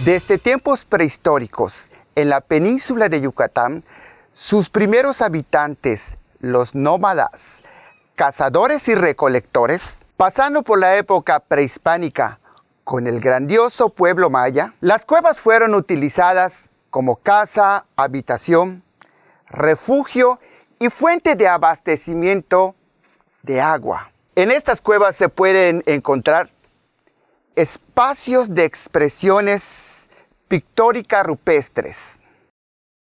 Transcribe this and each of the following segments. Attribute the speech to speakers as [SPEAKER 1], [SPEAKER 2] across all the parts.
[SPEAKER 1] Desde tiempos prehistóricos, en la península de Yucatán, sus primeros habitantes, los nómadas, cazadores y recolectores, pasando por la época prehispánica con el grandioso pueblo maya, las cuevas fueron utilizadas como casa, habitación, refugio y fuente de abastecimiento de agua. En estas cuevas se pueden encontrar espacios de expresiones pictóricas rupestres.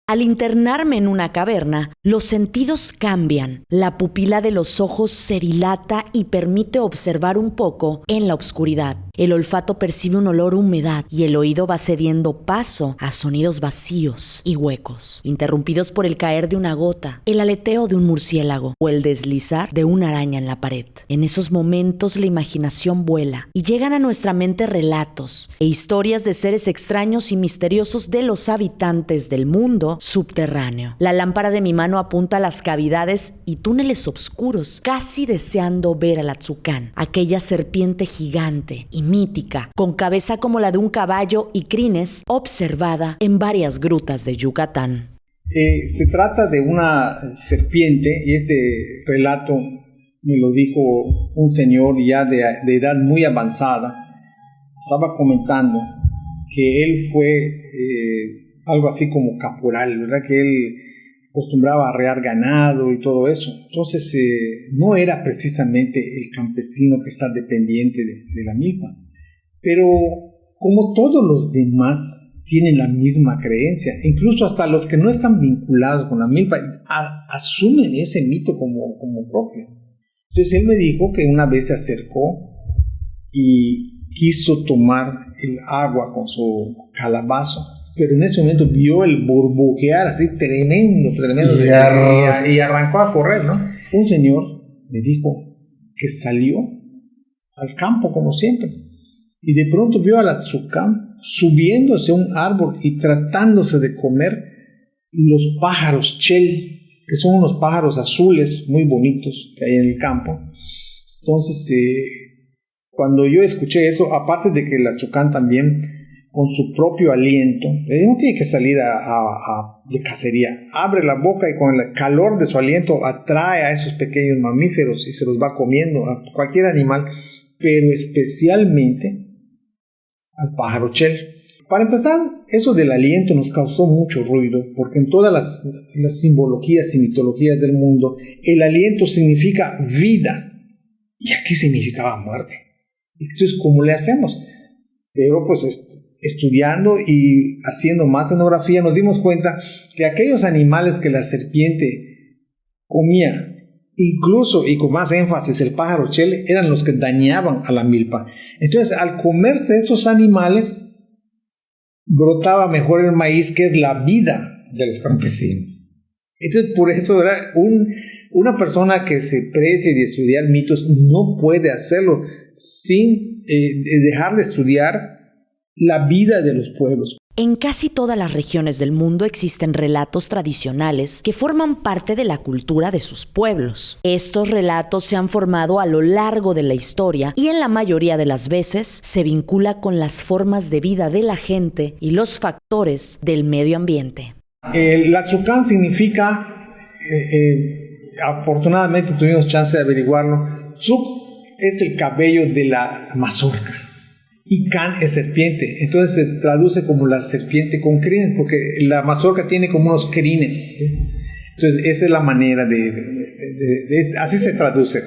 [SPEAKER 2] Al internarme en una caverna, los sentidos cambian. La pupila de los ojos se dilata y permite observar un poco en la oscuridad. El olfato percibe un olor a humedad y el oído va cediendo paso a sonidos vacíos y huecos, interrumpidos por el caer de una gota, el aleteo de un murciélago o el deslizar de una araña en la pared. En esos momentos la imaginación vuela y llegan a nuestra mente relatos e historias de seres extraños y misteriosos de los habitantes del mundo subterráneo. La lámpara de mi mano apunta a las cavidades y túneles oscuros, casi deseando ver al Atzucán, aquella serpiente gigante y mítica, con cabeza como la de un caballo y crines, observada en varias grutas de Yucatán.
[SPEAKER 3] Se trata de una serpiente, y este relato me lo dijo un señor ya de edad muy avanzada. Estaba comentando que él fue algo así como caporal, ¿verdad? Que él acostumbraba a arrear ganado y todo eso. Entonces no era precisamente el campesino que está dependiente de la milpa. Pero como todos los demás tienen la misma creencia, incluso hasta los que no están vinculados con la milpa asumen ese mito como propio. Entonces él me dijo que una vez se acercó y quiso tomar el agua con su calabazo, pero en ese momento vio el burbujear así tremendo, y arrancó a correr, ¿no? Un señor me dijo que salió al campo como siempre, y de pronto vio al Atzucán subiéndose a un árbol y tratándose de comer los pájaros chel, que son unos pájaros azules muy bonitos que hay en el campo. Entonces, cuando yo escuché eso, aparte de que el Atzucán también con su propio aliento, no tiene que salir de cacería, abre la boca y con el calor de su aliento atrae a esos pequeños mamíferos y se los va comiendo, a cualquier animal, pero especialmente al pájaro chel. Para empezar, eso del aliento nos causó mucho ruido, porque en todas las simbologías y mitologías del mundo, el aliento significa vida, y aquí significaba muerte. Entonces, ¿cómo le hacemos? Pero pues estudiando y haciendo más etnografía nos dimos cuenta que aquellos animales que la serpiente comía, incluso y con más énfasis el pájaro chele, eran los que dañaban a la milpa. Entonces, al comerse esos animales, brotaba mejor el maíz, que es la vida de los campesinos. Entonces, por eso era una persona que se precie de estudiar mitos no puede hacerlo sin dejar de estudiar la vida de los pueblos.
[SPEAKER 2] En casi todas las regiones del mundo existen relatos tradicionales que forman parte de la cultura de sus pueblos. Estos relatos se han formado a lo largo de la historia y en la mayoría de las veces se vincula con las formas de vida de la gente y los factores del medio ambiente.
[SPEAKER 3] El Atzucán significa, afortunadamente tuvimos chance de averiguarlo, Tzuk es el cabello de la mazorca. Y Can es serpiente, entonces se traduce como la serpiente con crines, porque la mazorca tiene como unos crines, ¿sí? Entonces esa es la manera así se traduce.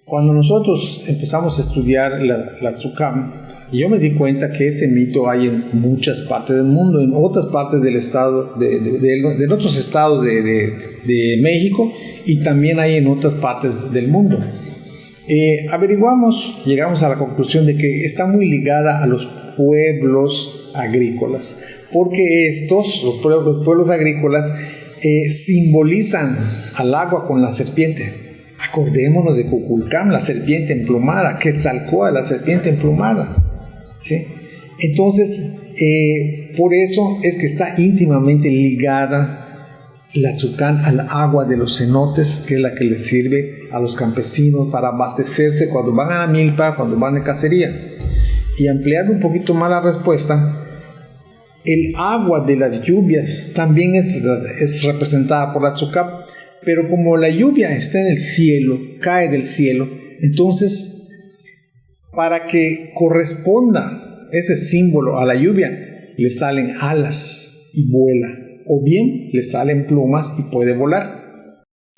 [SPEAKER 3] Cuando nosotros empezamos a estudiar la Atzucán, yo me di cuenta que este mito hay en muchas partes del mundo, en otras partes del estado, de otros estados de México, y también hay en otras partes del mundo. Llegamos a la conclusión de que está muy ligada a los pueblos agrícolas, porque los pueblos agrícolas simbolizan al agua con la serpiente. Acordémonos de Kukulcán, la serpiente emplumada, Quetzalcóatl, la serpiente emplumada, ¿sí? Entonces, por eso es que está íntimamente ligada la Atzucán al agua de los cenotes, que es la que les sirve a los campesinos para abastecerse cuando van a la milpa, cuando van de cacería. Y ampliando un poquito más la respuesta, El agua de las lluvias también es representada por Atzocap, pero como la lluvia está en el cielo, cae del cielo, entonces para que corresponda ese símbolo a la lluvia, le salen alas y vuela, o bien le salen plumas y puede volar.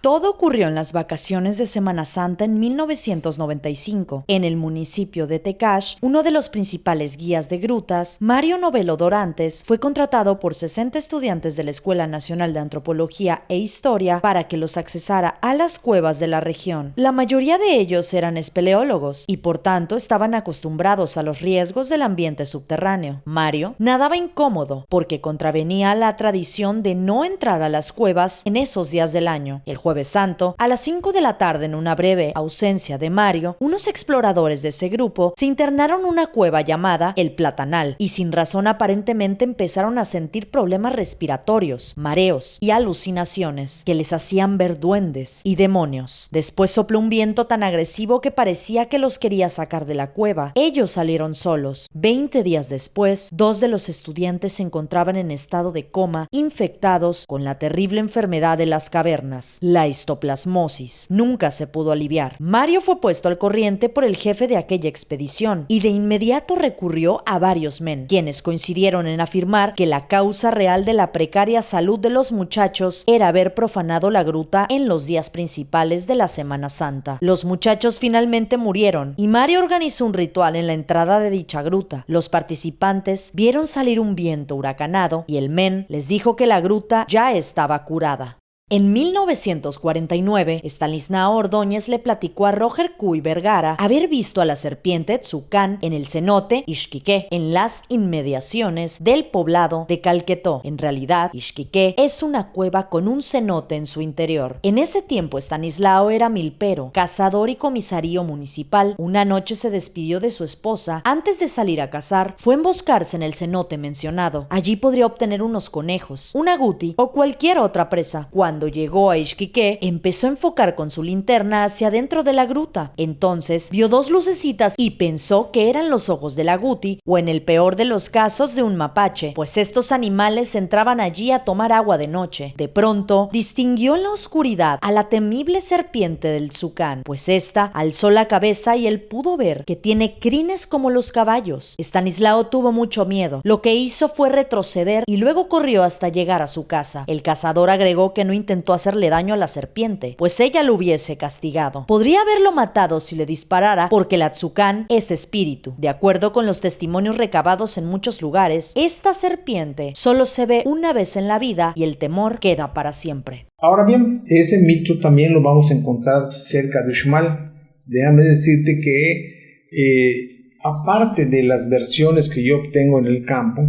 [SPEAKER 2] Todo ocurrió en las vacaciones de Semana Santa en 1995. En el municipio de Tecash, uno de los principales guías de grutas, Mario Novelo Dorantes, fue contratado por 60 estudiantes de la Escuela Nacional de Antropología e Historia para que los accesara a las cuevas de la región. La mayoría de ellos eran espeleólogos y por tanto estaban acostumbrados a los riesgos del ambiente subterráneo. Mario nadaba incómodo porque contravenía la tradición de no entrar a las cuevas en esos días del año. El Jueves Santo, a las 5 de la tarde, en una breve ausencia de Mario, unos exploradores de ese grupo se internaron en una cueva llamada El Platanal y sin razón aparentemente empezaron a sentir problemas respiratorios, mareos y alucinaciones que les hacían ver duendes y demonios. Después sopló un viento tan agresivo que parecía que los quería sacar de la cueva. Ellos salieron solos. 20 días después, 2 de los estudiantes se encontraban en estado de coma, infectados con la terrible enfermedad de las cavernas, la histoplasmosis. Nunca se pudo aliviar. Mario fue puesto al corriente por el jefe de aquella expedición y de inmediato recurrió a varios men, quienes coincidieron en afirmar que la causa real de la precaria salud de los muchachos era haber profanado la gruta en los días principales de la Semana Santa. Los muchachos finalmente murieron y Mario organizó un ritual en la entrada de dicha gruta. Los participantes vieron salir un viento huracanado y el men les dijo que la gruta ya estaba curada. En 1949, Estanislao Ordóñez le platicó a Roger Cuy Vergara haber visto a la serpiente Tzucán en el cenote Ixquiqué, en las inmediaciones del poblado de Calquetó. En realidad, Ixquiqué es una cueva con un cenote en su interior. En ese tiempo, Estanislao era milpero, cazador y comisario municipal. Una noche se despidió de su esposa. Antes de salir a cazar, fue a emboscarse en el cenote mencionado. Allí podría obtener unos conejos, una guti o cualquier otra presa. Cuando llegó a Ixquiqué, empezó a enfocar con su linterna hacia adentro de la gruta. Entonces vio 2 lucecitas y pensó que eran los ojos de la guti o, en el peor de los casos, de un mapache, pues estos animales entraban allí a tomar agua de noche. De pronto distinguió en la oscuridad a la temible serpiente del Tzucán, pues esta alzó la cabeza y él pudo ver que tiene crines como los caballos. Estanislao tuvo mucho miedo. Lo que hizo fue retroceder y luego corrió hasta llegar a su casa. El cazador agregó que no intentó hacerle daño a la serpiente, pues ella lo hubiese castigado. Podría haberlo matado si le disparara, porque la Tzucán es espíritu. De acuerdo con los testimonios recabados en muchos lugares, esta serpiente solo se ve una vez en la vida y el temor queda para siempre.
[SPEAKER 3] Ahora bien, ese mito también lo vamos a encontrar cerca de Uxmal. Déjame decirte que aparte de las versiones que yo obtengo en el campo,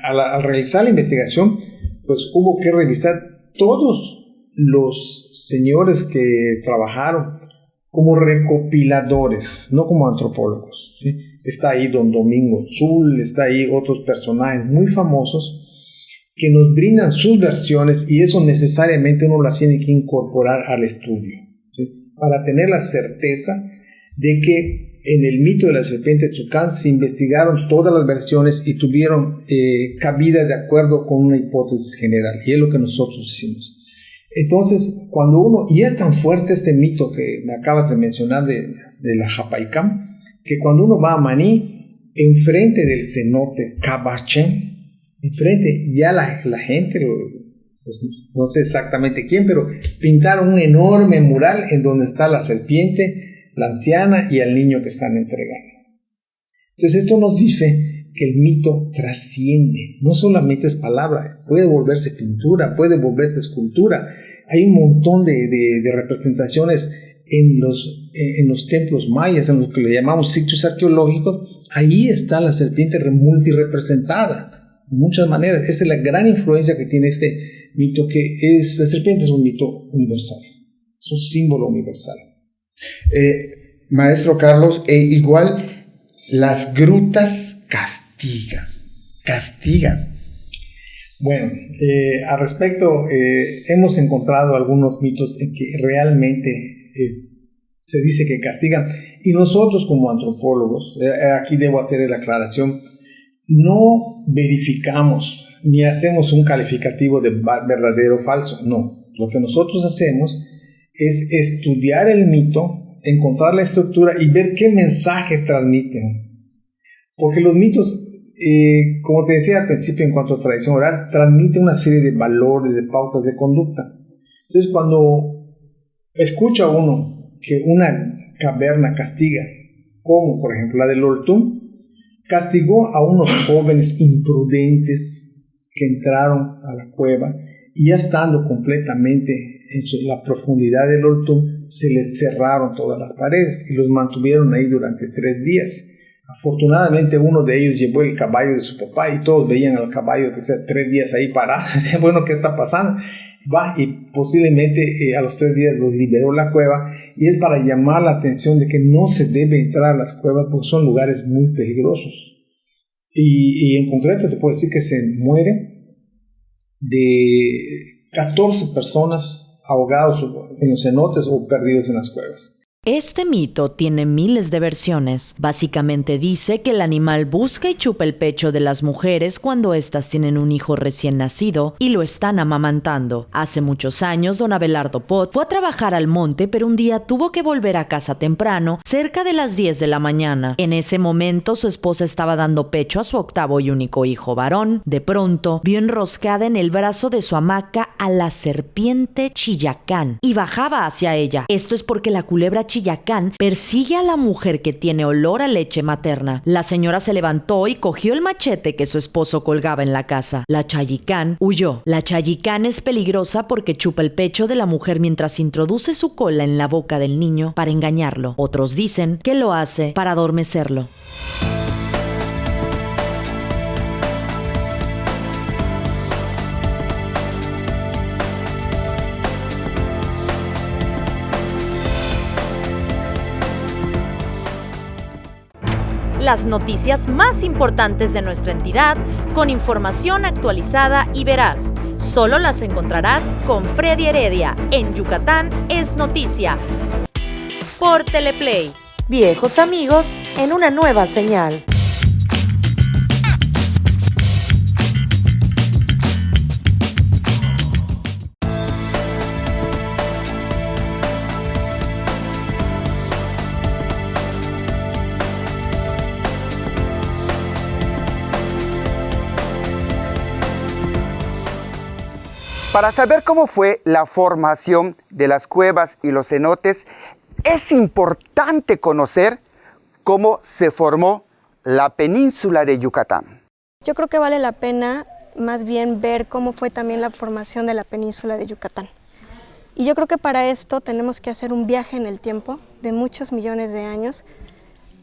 [SPEAKER 3] al realizar la investigación, pues hubo que revisar todos los señores que trabajaron como recopiladores, no como antropólogos, ¿sí? Está ahí don Domingo Zul, está ahí otros personajes muy famosos que nos brindan sus versiones y eso necesariamente uno las tiene que incorporar al estudio, ¿sí? Para tener la certeza de que en el mito de la serpiente Tzucán se investigaron todas las versiones y tuvieron cabida de acuerdo con una hipótesis general, y es lo que nosotros hicimos. Entonces, cuando uno, y es tan fuerte este mito que me acabas de mencionar de la Japaicam, que cuando uno va a Maní, enfrente del cenote Cabachén, enfrente, ya la gente, pues, no sé exactamente quién, pero pintaron un enorme mural en donde está la serpiente, la anciana y al niño que están entregando. Entonces esto nos dice que el mito trasciende, no solamente es palabra, puede volverse pintura, puede volverse escultura. Hay un montón de representaciones en los templos mayas, en los que le llamamos sitios arqueológicos. Ahí está la serpiente multirepresentada de muchas maneras. Esa es la gran influencia que tiene este mito, que es, la serpiente es un mito universal, es un símbolo universal.
[SPEAKER 1] Maestro Carlos, igual las grutas castigan.
[SPEAKER 3] Bueno, al respecto, hemos encontrado algunos mitos en que realmente se dice que castigan, y nosotros como antropólogos, aquí debo hacer la aclaración, no verificamos ni hacemos un calificativo de verdadero o falso, no. Lo que nosotros hacemos es estudiar el mito, encontrar la estructura y ver qué mensaje transmiten. Porque los mitos, como te decía al principio en cuanto a tradición oral, transmiten una serie de valores, de pautas de conducta. Entonces cuando escucha uno que una caverna castiga, como por ejemplo la del Oltum, castigó a unos jóvenes imprudentes que entraron a la cueva y ya estando completamente en la profundidad del Oltum, se les cerraron todas las paredes y los mantuvieron ahí durante 3 días. Afortunadamente uno de ellos llevó el caballo de su papá y todos veían al caballo que sea 3 días ahí parado. Decían, bueno, ¿qué está pasando? Va y posiblemente a los 3 días los liberó la cueva, y es para llamar la atención de que no se debe entrar a las cuevas porque son lugares muy peligrosos. Y en concreto te puedo decir que se mueren de 14 personas ahogados en los cenotes o perdidos en las cuevas.
[SPEAKER 2] Este mito tiene miles de versiones. Básicamente dice que el animal busca y chupa el pecho de las mujeres cuando éstas tienen un hijo recién nacido y lo están amamantando. Hace muchos años, don Abelardo Pot fue a trabajar al monte, pero un día tuvo que volver a casa temprano, cerca de las 10 de la mañana. En ese momento, su esposa estaba dando pecho a su 8º y único hijo varón. De pronto, vio enroscada en el brazo de su hamaca a la serpiente Chillacán y bajaba hacia ella. Esto es porque la culebra Chillacán persigue a la mujer que tiene olor a leche materna. La señora se levantó y cogió el machete que su esposo colgaba en la casa. La Chayicán huyó. La Chayicán es peligrosa porque chupa el pecho de la mujer mientras introduce su cola en la boca del niño para engañarlo. Otros dicen que lo hace para adormecerlo. Las noticias más importantes de nuestra entidad, con información actualizada y veraz. Solo las encontrarás con Freddy Heredia en Yucatán es Noticia. Por Teleplay. Viejos amigos en una nueva señal.
[SPEAKER 1] Para saber cómo fue la formación de las cuevas y los cenotes, es importante conocer cómo se formó la península de Yucatán.
[SPEAKER 4] Yo creo que vale la pena más bien ver cómo fue también la formación de la península de Yucatán. Y yo creo que para esto tenemos que hacer un viaje en el tiempo de muchos millones de años,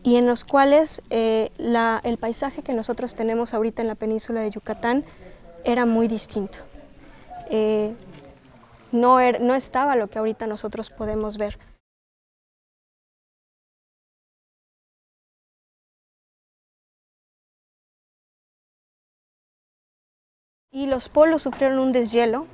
[SPEAKER 4] y en los cuales el paisaje que nosotros tenemos ahorita en la península de Yucatán era muy distinto. No estaba lo que ahorita nosotros podemos ver. Y los polos sufrieron un deshielo,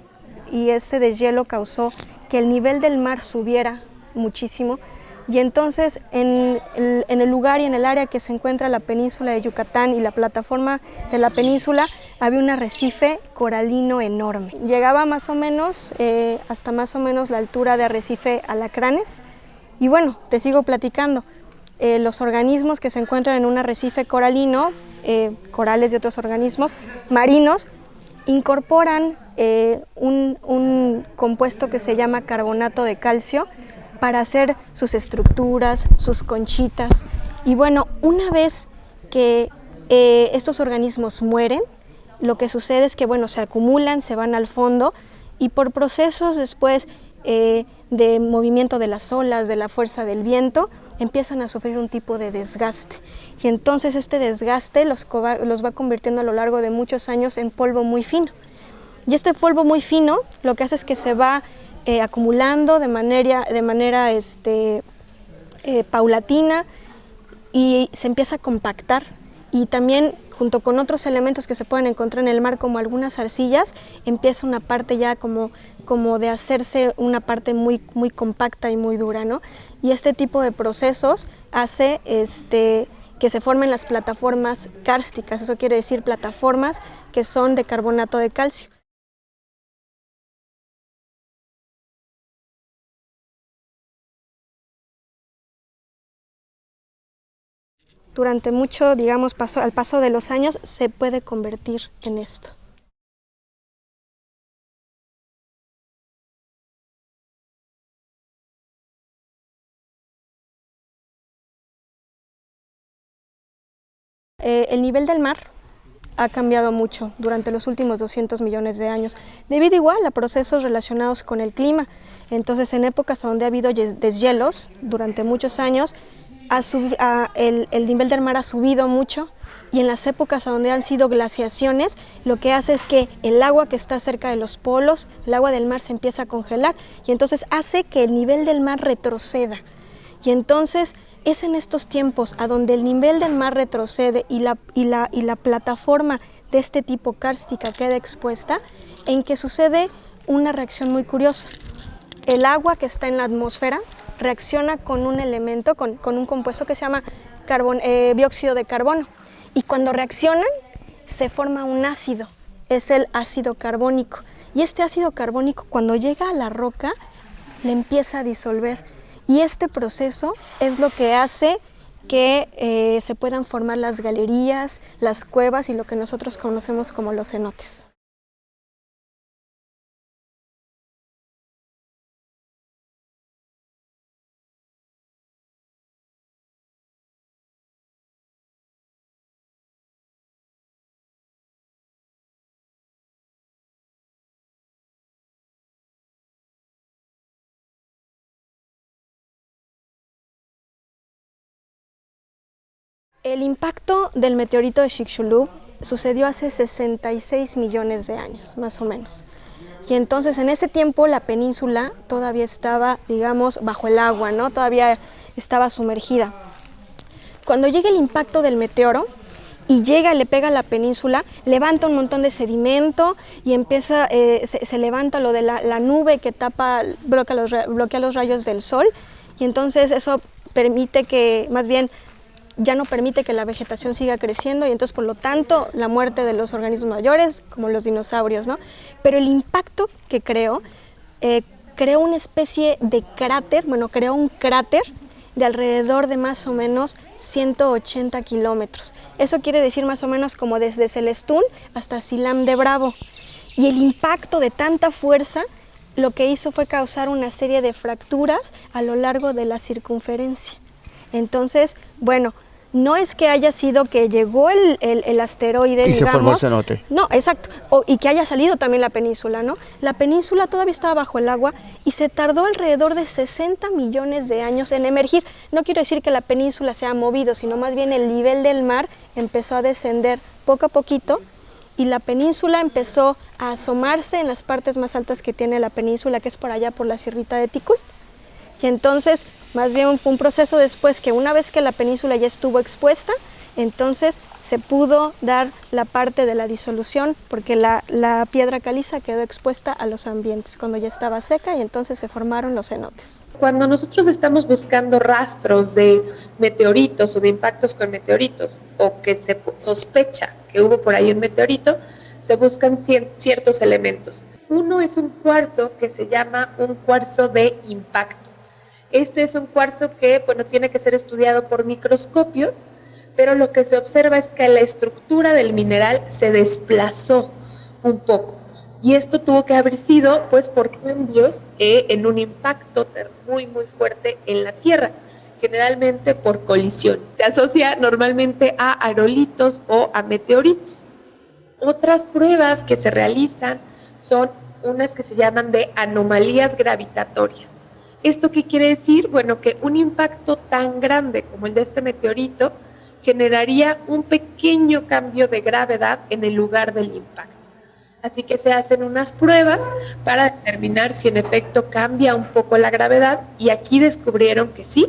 [SPEAKER 4] y ese deshielo causó que el nivel del mar subiera muchísimo, y entonces en el lugar y en el área que se encuentra la península de Yucatán y la plataforma de la península había un arrecife coralino enorme. Llegaba más o menos hasta más o menos la altura de arrecife Alacranes. Y bueno, te sigo platicando. Los organismos que se encuentran en un arrecife coralino, corales de otros organismos marinos, incorporan un compuesto que se llama carbonato de calcio para hacer sus estructuras, sus conchitas. Y bueno, una vez que estos organismos mueren, lo que sucede es que bueno, se acumulan, se van al fondo, y por procesos después de movimiento de las olas, de la fuerza del viento, empiezan a sufrir un tipo de desgaste. Y entonces este desgaste los va convirtiendo a lo largo de muchos años en polvo muy fino. Y este polvo muy fino lo que hace es que se va acumulando de manera paulatina, y se empieza a compactar, y también junto con otros elementos que se pueden encontrar en el mar, como algunas arcillas, empieza una parte ya como de hacerse una parte muy, muy compacta y muy dura, ¿no? Y este tipo de procesos hace que que se formen las plataformas kársticas, eso quiere decir plataformas que son de carbonato de calcio. Durante mucho, digamos, al paso de los años, se puede convertir en esto. El nivel del mar ha cambiado mucho durante los últimos 200 millones de años, debido igual a procesos relacionados con el clima. Entonces, en épocas donde ha habido deshielos durante muchos años, el nivel del mar ha subido mucho, y en las épocas donde han sido glaciaciones, lo que hace es que el agua que está cerca de los polos, el agua del mar se empieza a congelar, y entonces hace que el nivel del mar retroceda. Y entonces es en estos tiempos a donde el nivel del mar retrocede y la plataforma de este tipo kárstica queda expuesta, en que sucede una reacción muy curiosa. El agua que está en la atmósfera reacciona con un elemento, con un compuesto que se llama dióxido de carbono. Y cuando reaccionan, se forma un ácido, es el ácido carbónico. Y este ácido carbónico, cuando llega a la roca, le empieza a disolver. Y este proceso es lo que hace que se puedan formar las galerías, las cuevas y lo que nosotros conocemos como los cenotes. El impacto del meteorito de Chicxulub sucedió hace 66 millones de años, más o menos. Y entonces en ese tiempo la península todavía estaba, digamos, bajo el agua, ¿no? Todavía estaba sumergida. Cuando llega el impacto del meteoro y llega y le pega a la península, levanta un montón de sedimento y empieza, se levanta lo de la nube que bloquea los rayos del sol, y entonces eso permite que, más bien, ya no permite que la vegetación siga creciendo, y entonces por lo tanto la muerte de los organismos mayores como los dinosaurios, ¿no? Pero el impacto que creó una especie de cráter, creó un cráter de alrededor de más o menos 180 kilómetros. Eso quiere decir más o menos como desde Celestún hasta Silam de Bravo. Y el impacto de tanta fuerza lo que hizo fue causar una serie de fracturas a lo largo de la circunferencia. Entonces, bueno, no es que haya sido que llegó el asteroide,
[SPEAKER 1] y se formó el cenote.
[SPEAKER 4] No, exacto. Y que haya salido también la península, ¿no? La península todavía estaba bajo el agua y se tardó alrededor de 60 millones de años en emergir. No quiero decir que la península se ha movido, sino más bien el nivel del mar empezó a descender poco a poquito, y la península empezó a asomarse en las partes más altas que tiene la península, que es por allá por la sierrita de Tikul. Y entonces, más bien fue un proceso después que una vez que la península ya estuvo expuesta, entonces se pudo dar la parte de la disolución, porque la piedra caliza quedó expuesta a los ambientes cuando ya estaba seca, y entonces se formaron los cenotes.
[SPEAKER 5] Cuando nosotros estamos buscando rastros de meteoritos o de impactos con meteoritos, o que se sospecha que hubo por ahí un meteorito, se buscan ciertos elementos. Uno es un cuarzo que se llama un cuarzo de impacto. Este es un cuarzo que, tiene que ser estudiado por microscopios, pero lo que se observa es que la estructura del mineral se desplazó un poco. Y esto tuvo que haber sido, por cambios en un impacto muy, muy fuerte en la Tierra, generalmente por colisiones. Se asocia normalmente a aerolitos o a meteoritos. Otras pruebas que se realizan son unas que se llaman de anomalías gravitatorias. ¿Esto qué quiere decir? Que un impacto tan grande como el de este meteorito generaría un pequeño cambio de gravedad en el lugar del impacto. Así que se hacen unas pruebas para determinar si en efecto cambia un poco la gravedad, y aquí descubrieron que sí,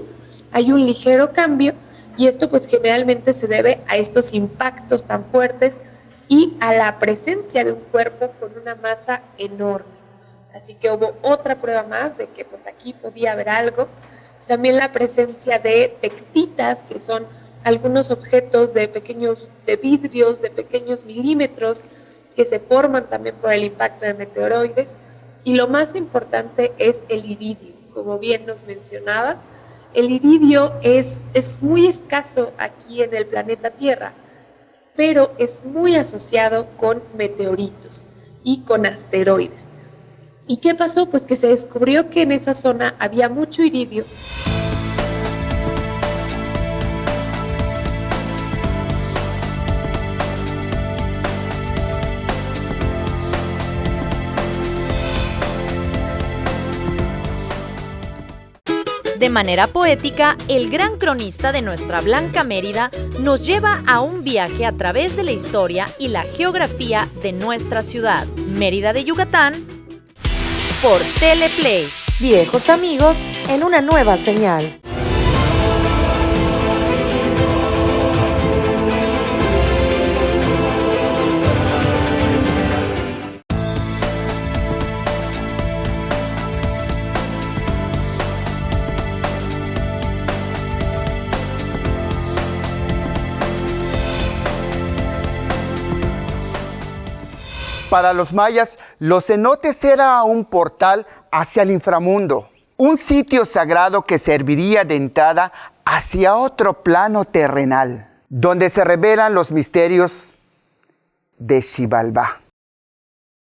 [SPEAKER 5] hay un ligero cambio, y esto generalmente se debe a estos impactos tan fuertes y a la presencia de un cuerpo con una masa enorme. Así que hubo otra prueba más de que aquí podía haber algo. También la presencia de tectitas, que son algunos objetos de vidrios de pequeños milímetros que se forman también por el impacto de meteoroides. Y lo más importante es el iridio. Como bien nos mencionabas, el iridio es muy escaso aquí en el planeta Tierra, pero es muy asociado con meteoritos y con asteroides. ¿Y qué pasó? Pues que se descubrió que en esa zona había mucho iridio.
[SPEAKER 2] De manera poética, el gran cronista de nuestra Blanca Mérida nos lleva a un viaje a través de la historia y la geografía de nuestra ciudad, Mérida de Yucatán, por Teleplay.
[SPEAKER 6] Viejos amigos en una nueva señal.
[SPEAKER 1] Para los mayas, los cenotes era un portal hacia el inframundo, un sitio sagrado que serviría de entrada hacia otro plano terrenal, donde se revelan los misterios de Xibalbá.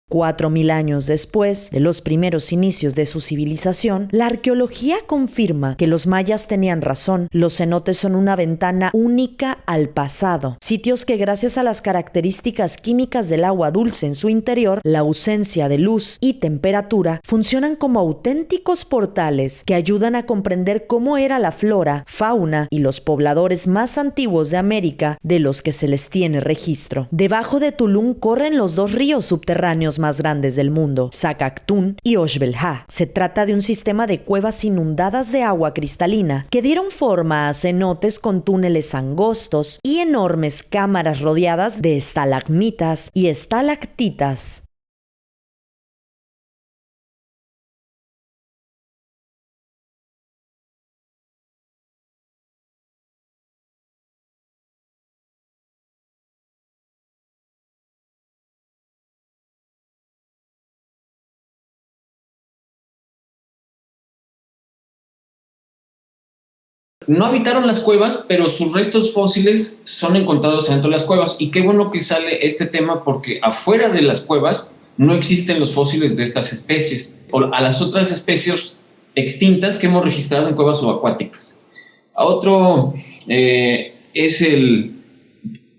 [SPEAKER 2] 4000 años después de los primeros inicios de su civilización, la arqueología confirma que los mayas tenían razón. Los cenotes son una ventana única al pasado. Sitios que, gracias a las características químicas del agua dulce en su interior, la ausencia de luz y temperatura, funcionan como auténticos portales que ayudan a comprender cómo era la flora, fauna y los pobladores más antiguos de América de los que se les tiene registro. Debajo de Tulum corren los dos ríos subterráneos más grandes del mundo, Zacactún y Oxbelha. Se trata de un sistema de cuevas inundadas de agua cristalina que dieron forma a cenotes con túneles angostos y enormes cámaras rodeadas de estalagmitas y estalactitas.
[SPEAKER 7] No habitaron las cuevas, pero sus restos fósiles son encontrados dentro de las cuevas. Y qué bueno que sale este tema, porque afuera de las cuevas no existen los fósiles de estas especies o a las otras especies extintas que hemos registrado en cuevas subacuáticas. Otro es el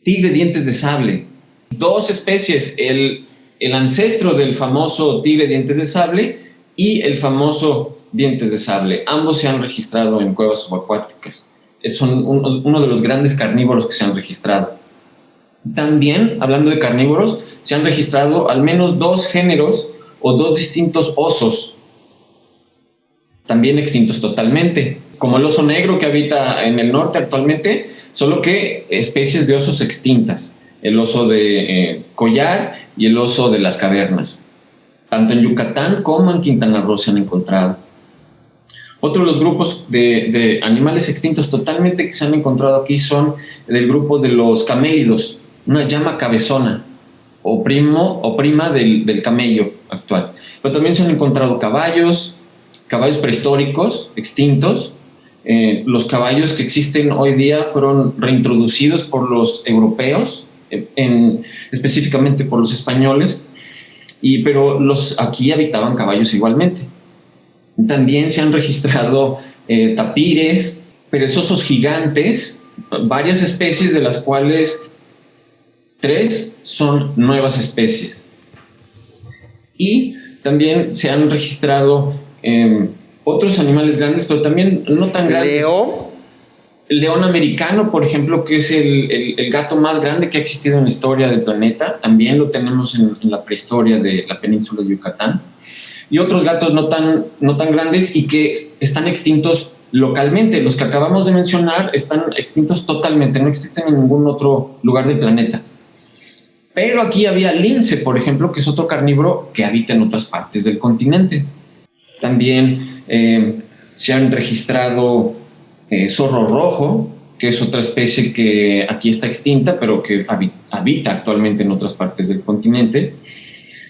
[SPEAKER 7] tigre dientes de sable. Dos especies, el ancestro del famoso tigre dientes de sable y el famoso dientes de sable. Ambos se han registrado en cuevas subacuáticas. Son uno de los grandes carnívoros que se han registrado. También, hablando de carnívoros, se han registrado al menos 2 géneros o 2 distintos osos, también extintos totalmente, como el oso negro que habita en el norte actualmente, solo que especies de osos extintas, el oso de collar y el oso de las cavernas. Tanto en Yucatán como en Quintana Roo se han encontrado. Otro de los grupos de animales extintos totalmente que se han encontrado aquí son del grupo de los camélidos, una llama cabezona o prima del camello actual. Pero también se han encontrado caballos prehistóricos extintos. Los caballos que existen hoy día fueron reintroducidos por los europeos, específicamente por los españoles, pero aquí habitaban caballos igualmente. También se han registrado tapires, perezosos gigantes, varias especies de las cuales 3 son nuevas especies. Y también se han registrado otros animales grandes, pero también no tan grandes.
[SPEAKER 1] ¿León?
[SPEAKER 7] El león americano, por ejemplo, que es el gato más grande que ha existido en la historia del planeta, también lo tenemos en la prehistoria de la península de Yucatán. Y otros gatos no tan grandes y que están extintos localmente. Los que acabamos de mencionar están extintos totalmente, no existen en ningún otro lugar del planeta. Pero aquí había lince, por ejemplo, que es otro carnívoro que habita en otras partes del continente. También se han registrado zorro rojo, que es otra especie que aquí está extinta, pero que habita actualmente en otras partes del continente.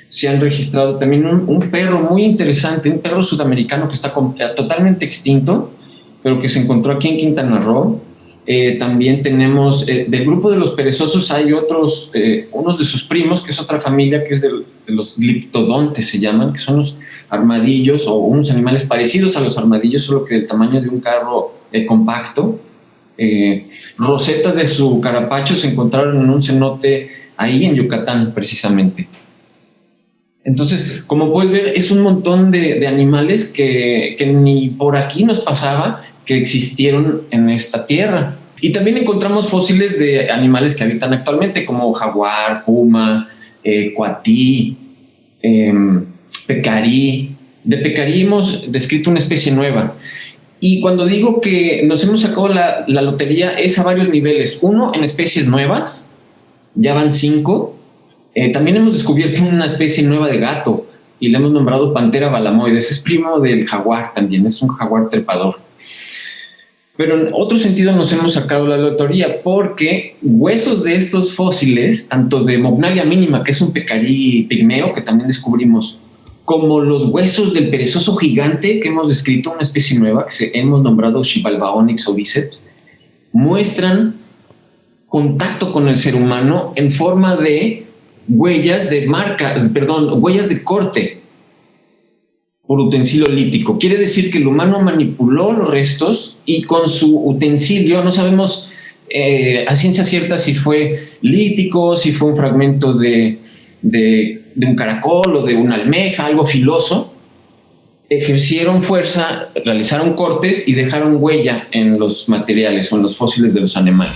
[SPEAKER 7] Se han registrado también un perro muy interesante, un perro sudamericano que está totalmente extinto, pero que se encontró aquí en Quintana Roo. También tenemos, del grupo de los perezosos hay otros, unos de sus primos, que es otra familia, que es de los gliptodontes se llaman, que son los armadillos o unos animales parecidos a los armadillos, solo que del tamaño de un carro compacto. Rosetas de su carapacho se encontraron en un cenote ahí en Yucatán, precisamente. Entonces, como puedes ver, es un montón de animales que ni por aquí nos pasaba que existieron en esta tierra. Y también encontramos fósiles de animales que habitan actualmente, como jaguar, puma, cuatí, pecarí. De pecarí hemos descrito una especie nueva. Y cuando digo que nos hemos sacado la lotería es a varios niveles. Uno, en especies nuevas, ya van 5. También hemos descubierto una especie nueva de gato y le hemos nombrado Panthera balamoides. Es primo del jaguar también, es un jaguar trepador. Pero en otro sentido nos hemos sacado la lotería porque huesos de estos fósiles, tanto de Mognalia minima, que es un pecarí pigmeo que también descubrimos, como los huesos del perezoso gigante que hemos descrito, una especie nueva que hemos nombrado Xibalbaonyx oviceps, muestran contacto con el ser humano en forma de huellas de corte por utensilio lítico. Quiere decir que el humano manipuló los restos y con su utensilio, no sabemos a ciencia cierta si fue lítico, si fue un fragmento de un caracol o de una almeja, algo filoso, ejercieron fuerza, realizaron cortes y dejaron huella en los materiales o en los fósiles de los animales.